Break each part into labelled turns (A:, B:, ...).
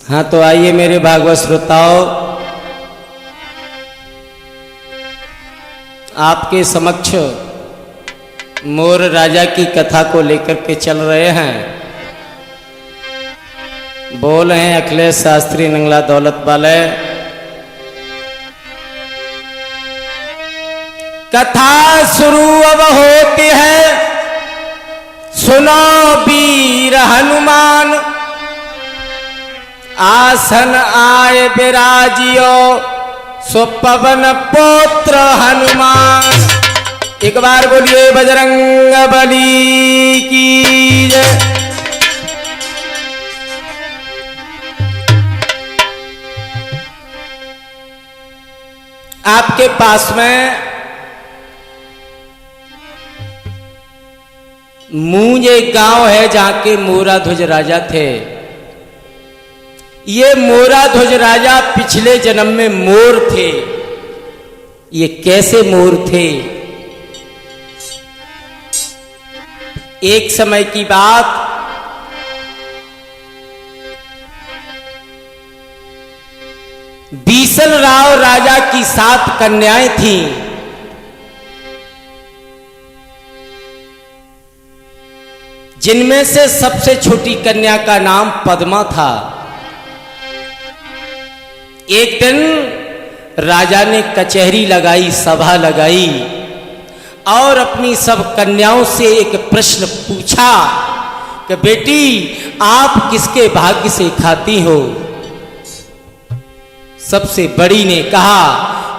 A: हाँ तो आइए मेरे भागवत श्रोताओं, आपके समक्ष मोर राजा की कथा को लेकर के चल रहे हैं। बोल हैं अखिलेश शास्त्री नंगला दौलत वाले। कथा शुरू अब होती है, सुनो वीर हनुमान। आसन आए विराजियो सो पवन पुत्र हनुमान। एक बार बोलिए बजरंग बली की जय। आपके पास में मूंज एक गांव है जहां के मोराध्वज राजा थे। ये मोराध्वज राजा पिछले जन्म में मोर थे। ये कैसे मोर थे? एक समय की बात, बीसल राव राजा की 7 कन्याएं थीं। जिनमें से सबसे छोटी कन्या का नाम पद्मा था। एक दिन राजा ने कचहरी लगाई, सभा लगाई और अपनी सब कन्याओं से एक प्रश्न पूछा कि बेटी आप किसके भाग्य से खाती हो? सबसे बड़ी ने कहा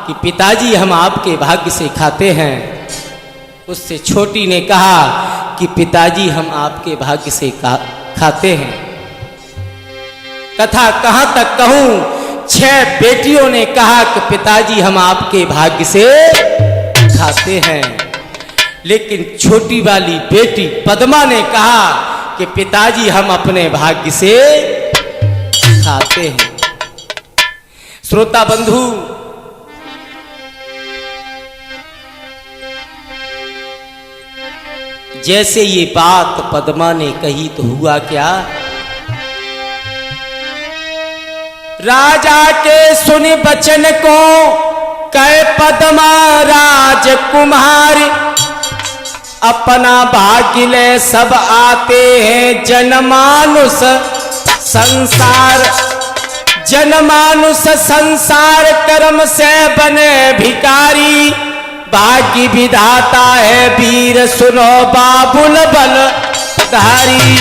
A: कि पिताजी हम आपके भाग्य से खाते हैं। उससे छोटी ने कहा कि पिताजी हम आपके भाग्य से खाते हैं। कथा कहां तक कहूं? 6 बेटियों ने कहा कि पिताजी हम आपके भाग्य से खाते हैं। लेकिन छोटी वाली बेटी पद्मा ने कहा कि पिताजी हम अपने भाग्य से खाते हैं। श्रोता बंधु, जैसे ये बात पद्मा ने कही तो हुआ क्या? राजा के सुनि बचन को कहे पद्मा राजकुमारी। अपना भाग्य ले सब आते हैं जनमानुष संसार। जनमानुष संसार कर्म से बने भिकारी। भाग्य विधाता है वीर सुनो बाबुल बल धारी।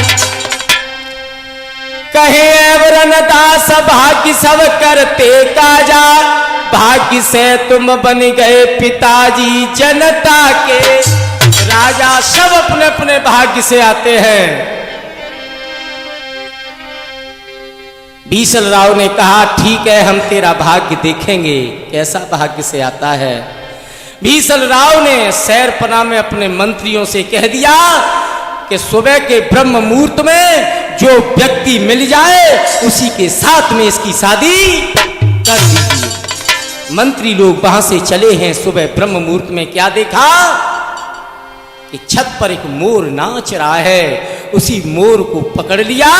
A: कहे वरन दास भाग्य सब करते काजा। भाग्य से तुम बन गए पिताजी जनता के राजा। सब अपने अपने भाग्य से आते हैं। बीसल राव ने कहा ठीक है, हम तेरा भाग्य देखेंगे कैसा भाग्य से आता है। बीसल राव ने शैरपना में अपने मंत्रियों से कह दिया कि सुबह के ब्रह्म मुहूर्त में जो व्यक्ति मिल जाए उसी के साथ में इसकी शादी कर दीजिए। मंत्री लोग वहां से चले हैं। सुबह ब्रह्म मुहूर्त में क्या देखा कि छत पर एक मोर नाच रहा है। उसी मोर को पकड़ लिया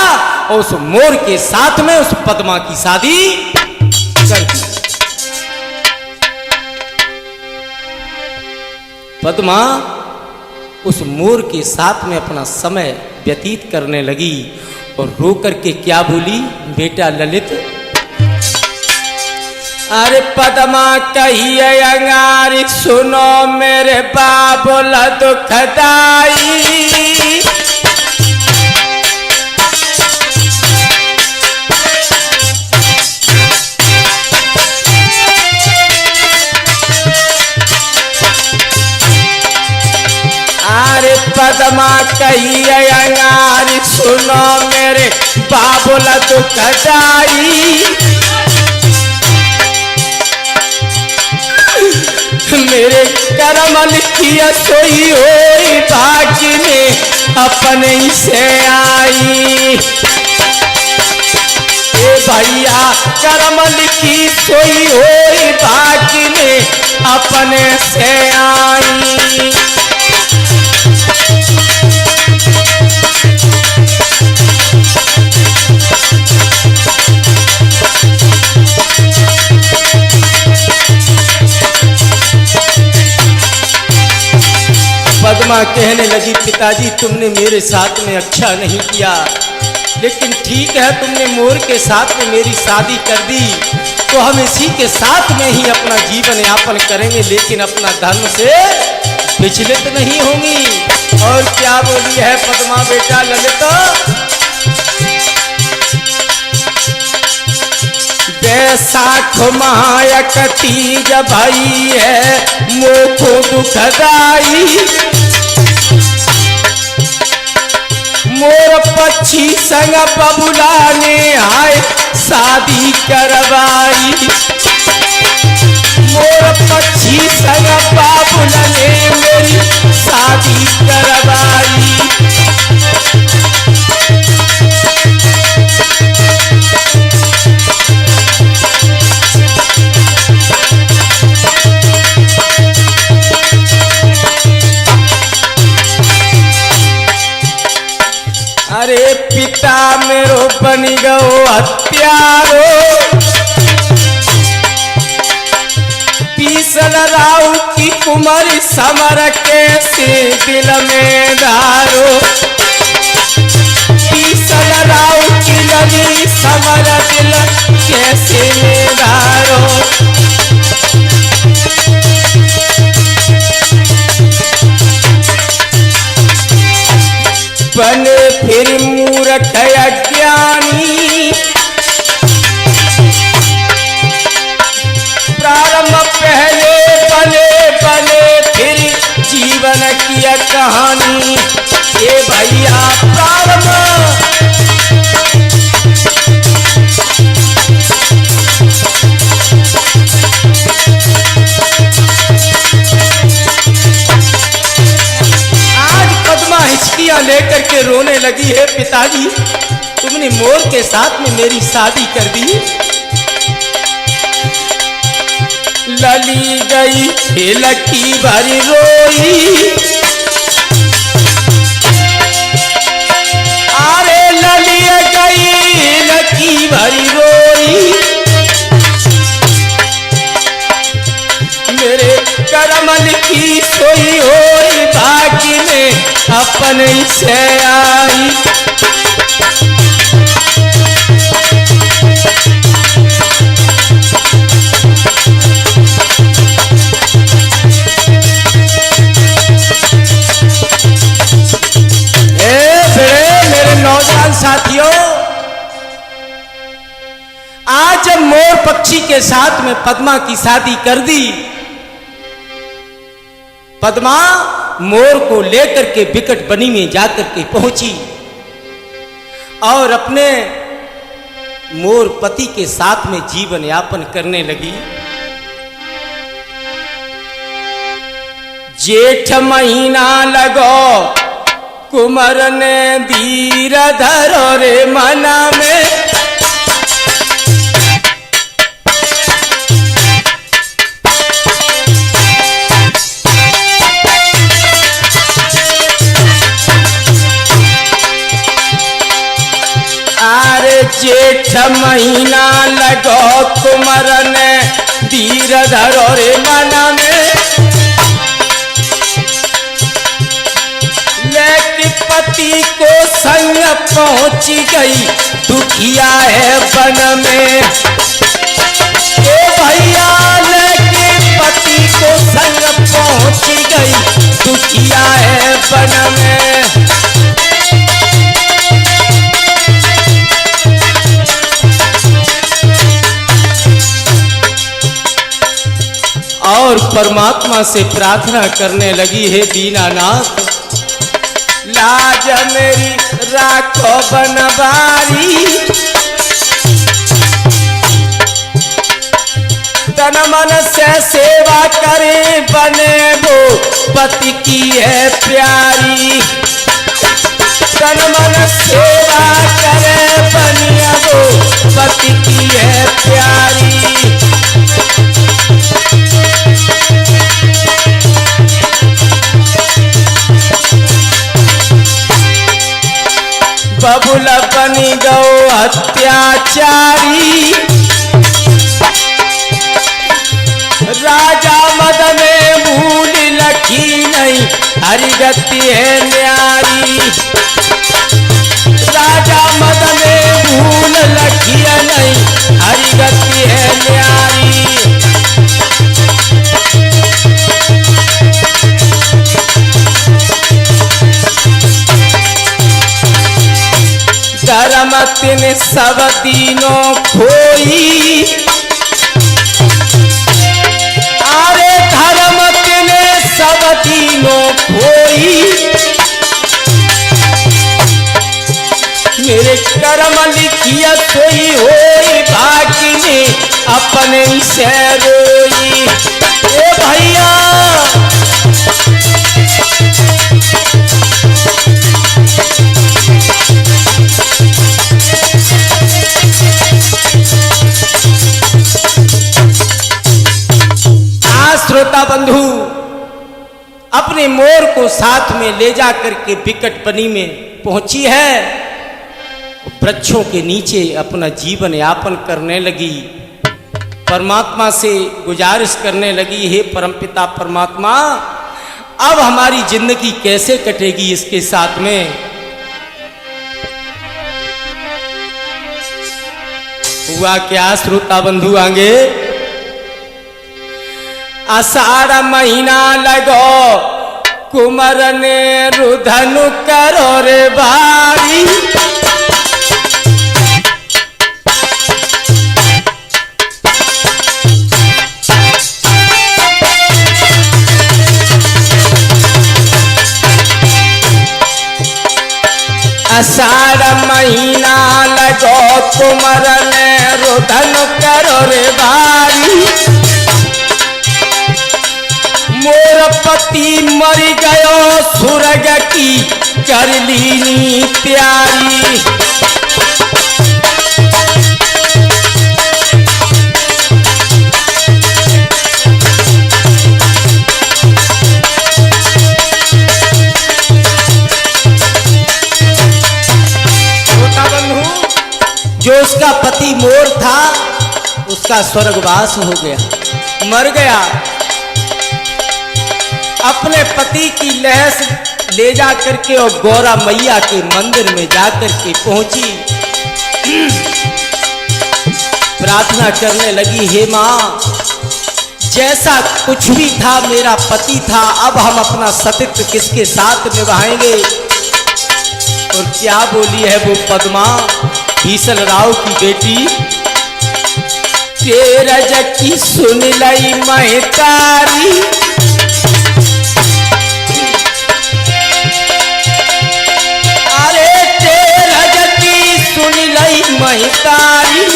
A: और उस मोर के साथ में उस पद्मा की शादी कर दी। पद्मा उस मोर के साथ में अपना समय व्यतीत करने लगी और रो करके क्या बोली? बेटा ललित, अरे पद्मा कहिए अंगारी सुनो मेरे बाबुल दुखदाई। अरे पद्मा कहिए अंगारी सुनो मेरे बाबुल दुखदाई। मेरे कर्म लिखिया सोई होई भाग्य में अपने से आई। ए भैया कर्म लिखी सोई होई भाग्य में अपने से आई। पद्मा कहने लगी, पिताजी तुमने मेरे साथ में अच्छा नहीं किया, लेकिन ठीक है तुमने मोर के साथ में मेरी शादी कर दी, तो हम इसी के साथ में ही अपना जीवन यापन करेंगे, लेकिन अपना धर्म से विचलित नहीं होंगी। और क्या बोली है पद्मा बेटा ललिता, बैसाख माया तीज भाई है मोको दुखदाई, मोर पक्षी संग बबुला ने आए शादी करवाई, मोर पक्षी संग बबुला ने मेरी शादी करवाई। अरे पिता मेरो बनी गो हत्यारो, पीसल राव की कुमारी समर कैसे दिल में धारो, पीसल राव की लगी समर दिल कैसे में धारो। बने फिर मूर्ख अज्ञानी, प्रारंभ पहले बने बने फिर जीवन की कहानी। ये भैया प्रारंभ हिचकियां लेकर के रोने लगी है, पिताजी तुमने मोर के साथ में मेरी शादी कर दी। लली गई लकी भरी रोई, अरे लली गई लकी भरी रोई, मेरे करम लिखी सोई होई भाग्य में अपन से आई। मेरे नौजवान साथियों, आज जब मोर पक्षी के साथ में पद्मा की शादी कर दी, पद्मा मोर को लेकर के विकट बनी में जाकर के पहुंची और अपने मोर पति के साथ में जीवन यापन करने लगी। जेठ महीना लगो कुमार ने धीर धरो रे मना में, जेठ महीना लगो कुमार ने धीर धरो रे मना में, लेकिन पति को संग पहुंच गई दुखिया है वन में। ओ भैया लेकिन पति को संग पहुंच गई दुखिया है वन में। और परमात्मा से प्रार्थना करने लगी है, दीनानाथ लाज मेरी राखो बनवारी, तन मन से सेवा करे बने वो पति की है प्यारी, तन मन सेवा करे बनिया वो पति की है प्यारी। बबुला बनी गो अत्याचारी, राजा मद में भूल लखी नहीं हरि गति है न्यारी। राजा मदन भूल लखिया नहीं, हरि गति है न्यारी। धर्म तिन सब तीनों खोई, अरे धर्म तिन सब तीनों खोई। मेरे कर्म लिखिया सोई होई, भाग्य ने अपने से रोई। ए भैया श्रोता बंधु, अपने मोर को साथ में ले जाकर के विकट बनी में पहुंची है। वृक्षों के नीचे अपना जीवन यापन करने लगी, परमात्मा से गुजारिश करने लगी, हे परमपिता परमात्मा, अब हमारी जिंदगी कैसे कटेगी इसके साथ में। हुआ क्या श्रोता बंधु आगे? आषाढ़ महीना लगो, कुमार ने रुधनु करो रे भारी। आषाढ़ महीना लगो, कुमार ने रुधनु करो रे भारी। मोर पति मर गयो, सुरग की कर लीनी प्यारी। छोटा बंधु, जो उसका पति मोर था, उसका स्वर्गवास हो गया, मर गया। अपने पति की लहस ले जा करके और गौरा मैया के मंदिर में जाकर के पहुंची, प्रार्थना करने लगी, हे माँ, जैसा कुछ भी था मेरा पति था, अब हम अपना सतीत्व किसके साथ निभाएंगे। और क्या बोली है वो पद्मा, बीसल राव की बेटी, तेरज की सुन लई महतारी। महतारी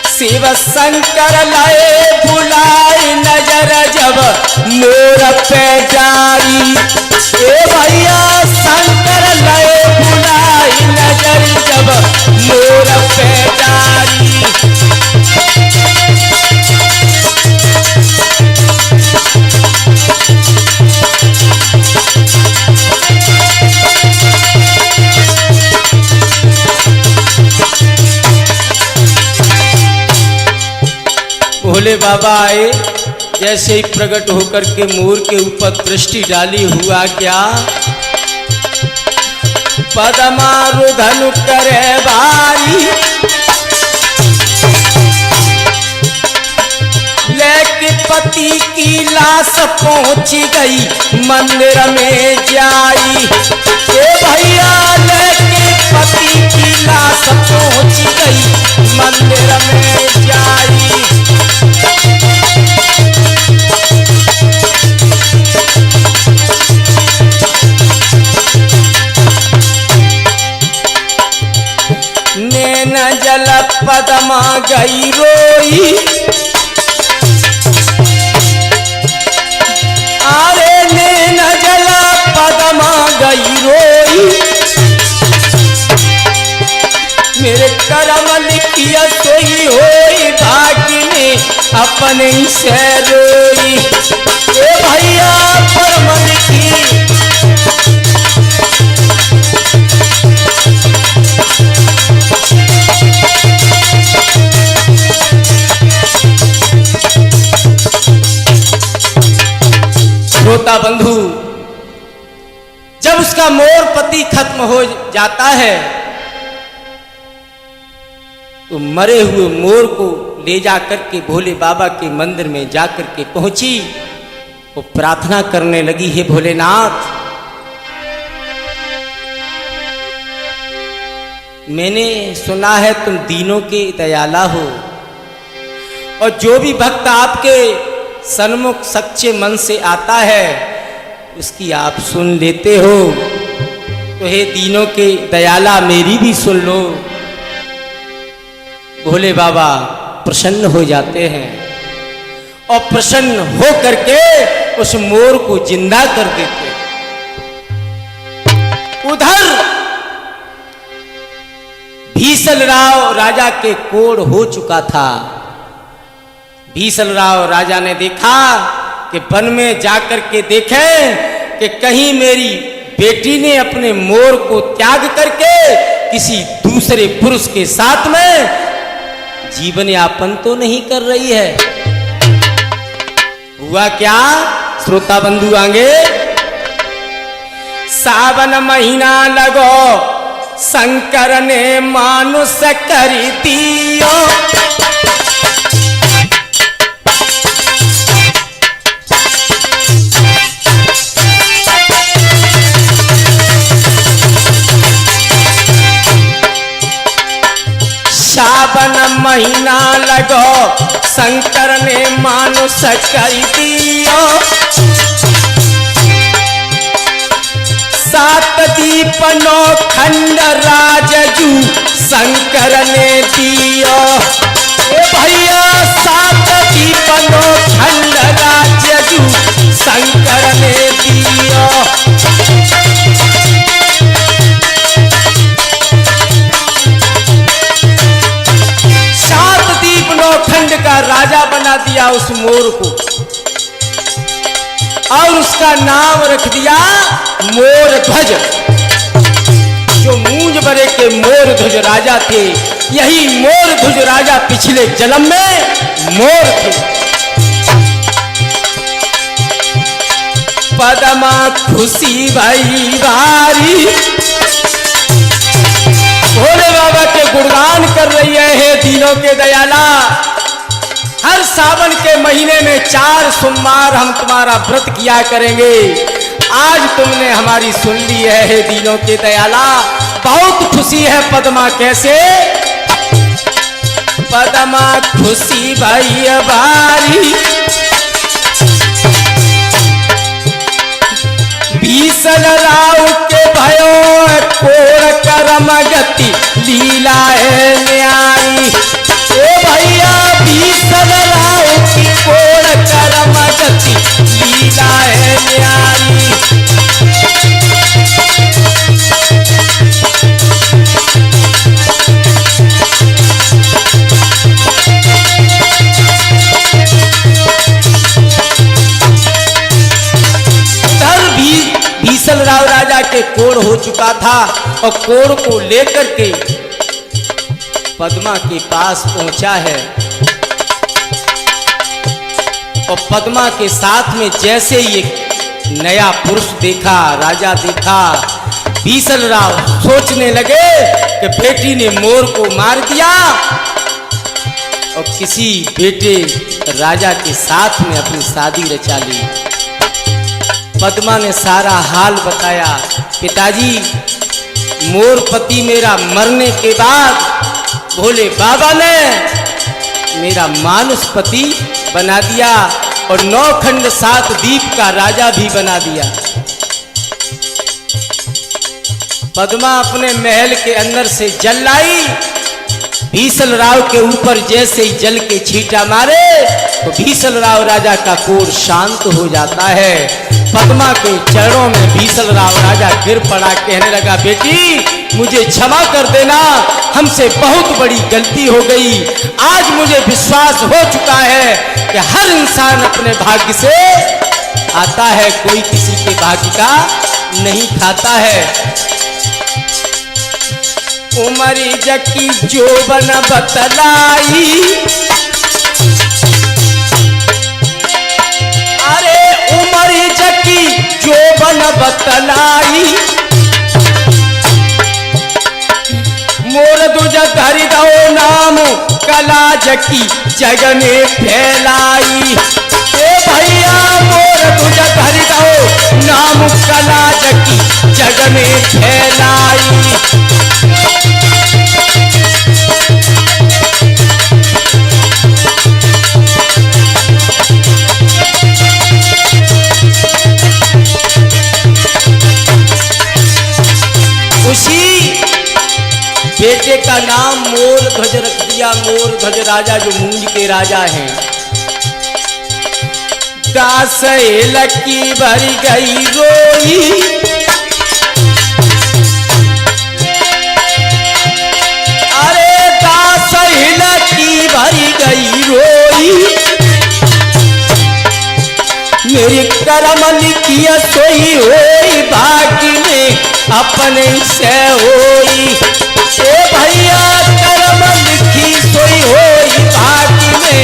A: शिव शंकर लाए बुलाए नजर जब मोर पे जारी। ए भैया शंकर लाए बुलाए नजर जब मोर पे जारी। भोले बाबा आए, जैसे ही प्रकट होकर के मोर के ऊपर दृष्टि डाली, हुआ क्या? पद्मा रुधनु करे भारी, लेके पति की लाश पहुंच गई मंदिर में जाई। ए भैया, लेके पति की लाश पहुंच गई मंदिर में जाई। नैन जल पद्मा गई रोई, अरे नैन जल पद्मा गई रोई। मेरे कर्म लिखिया सोई होई, भाग्य ने अपने से रोई। ए भैया कर्म लिखी, श्रोता बंधु, जब उसका मोर पति खत्म हो जाता है तो मरे हुए मोर को ले जाकर के भोले बाबा के मंदिर में जाकर के पहुंची। वो प्रार्थना करने लगी, हे भोलेनाथ, मैंने सुना है तुम दीनों के दयाला हो और जो भी भक्त आपके सन्मुख सच्चे मन से आता है उसकी आप सुन लेते हो, तो हे दीनों के दयाला मेरी भी सुन लो। भोले बाबा प्रसन्न हो जाते हैं और प्रसन्न हो करके उस मोर को जिंदा कर देते हैं। उधर भीसलराव राजा के कोढ़ हो चुका था। भीसलराव राजा ने देखा कि वन में जाकर के देखे कि कहीं मेरी बेटी ने अपने मोर को त्याग करके किसी दूसरे पुरुष के साथ में जीवन यापन तो नहीं कर रही है। हुआ क्या श्रोता बंधु आगे, सावन महीना लगो शंकर ने मानुष कर दियो, सावन महीना लगो शंकर ने मानुष कर दियो, सात दीप नौ खंड राजजू शंकर ने दियो। ए भैया सात दीप नौ खंड राजजू शंकर ने दियो। का राजा बना दिया उस मोर को और उसका नाम रख दिया मोर ध्वज। जो मूंज बरे के मोर ध्वज राजा थे, यही मोर ध्वज राजा पिछले जन्म में मोर थे। पदमा खुशी भाई बारी भोले बाबा के गुणगान कर रही है दीनों के दयाला। हर सावन के महीने में 4 सोमवार हम तुम्हारा व्रत किया करेंगे। आज तुमने हमारी सुन ली है हे दीनों के दयाला, बहुत खुशी है। पदमा कैसे? पदमा खुशी भाई बारी भीसलराव के भयो कोर करम गति लीला है न्यारी। ए भैया भीसलराव की कोर करम गति लीला है न्यारी। भीसलराव राजा के कोढ़ हो चुका था और कोढ़ को लेकर के पद्मा के पास पहुंचा है और पद्मा के साथ में जैसे ये नया पुरुष देखा, राजा देखा, भीसलराव सोचने लगे कि बेटी ने मोर को मार दिया और किसी बेटे राजा के साथ में अपनी शादी रचा ली। पद्मा ने सारा हाल बताया, पिताजी मोर पति मेरा मरने के बाद भोले बाबा ने मेरा मानुष पति बना दिया और 9 खंड 7 दीप का राजा भी बना दिया। पद्मा अपने महल के अंदर से जल लाई, भीसलराव के ऊपर जैसे ही जल के छींटा मारे तो भीसलराव राजा का कोढ़ शांत हो जाता है। पद्मा के चरणों में भीसलराव राजा गिर पड़ा, कहने लगा, बेटी मुझे क्षमा कर देना, हमसे बहुत बड़ी गलती हो गई। आज मुझे विश्वास हो चुका है कि हर इंसान अपने भाग्य से आता है, कोई किसी के भाग्य का नहीं खाता है। उमरी जकी जोबन बतलाई, अरे उमरी जकी जो बन बतलाई, मोर दुज धरि दो नाम कला जकी जग में फैलाई। ए भैया मोर दुज धरि दो नाम कला जकी जग में फैलाई। उसी बेटे का नाम मोर ध्वज रख दिया, मोर ध्वज राजा जो मूंज के राजा हैं। दास लकी भरी गई रोई, अरे दास लकी भरी गई रोई, मेरी करम लिखी सोई होई भाग्य में अपने से होई। ए भैया करम लिखी सोई होई भाग्य में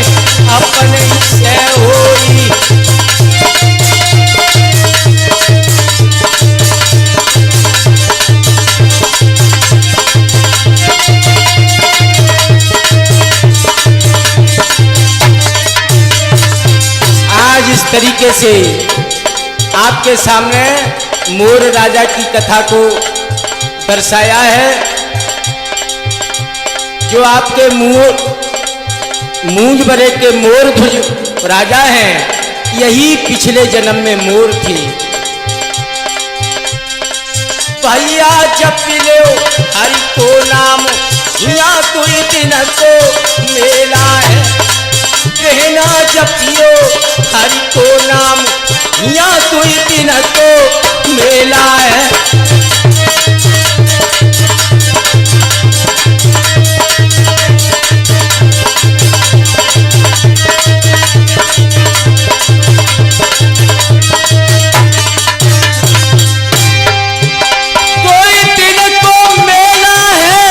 A: अपने से होई। आज इस तरीके से आपके सामने मोर राजा की कथा को दर्शाया है। जो आपके मूंज बरे के मोर ध्वज राजा हैं, यही पिछले जन्म में मोर थे। भैया जप लो हरि को नाम, यहाँ कोई दिन को मेला है। कहना जपियो हरि को नाम, यहाँ कोई दिन को मेला है। कोई दिन को मेला है,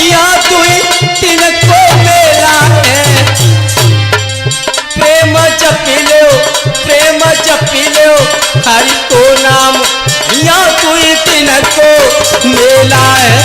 A: यहाँ कोई दिन को मेला है। प्रेम जपी लो, प्रेम जपी लो हरि को नाम, यहाँ कोई दिन को मेला है।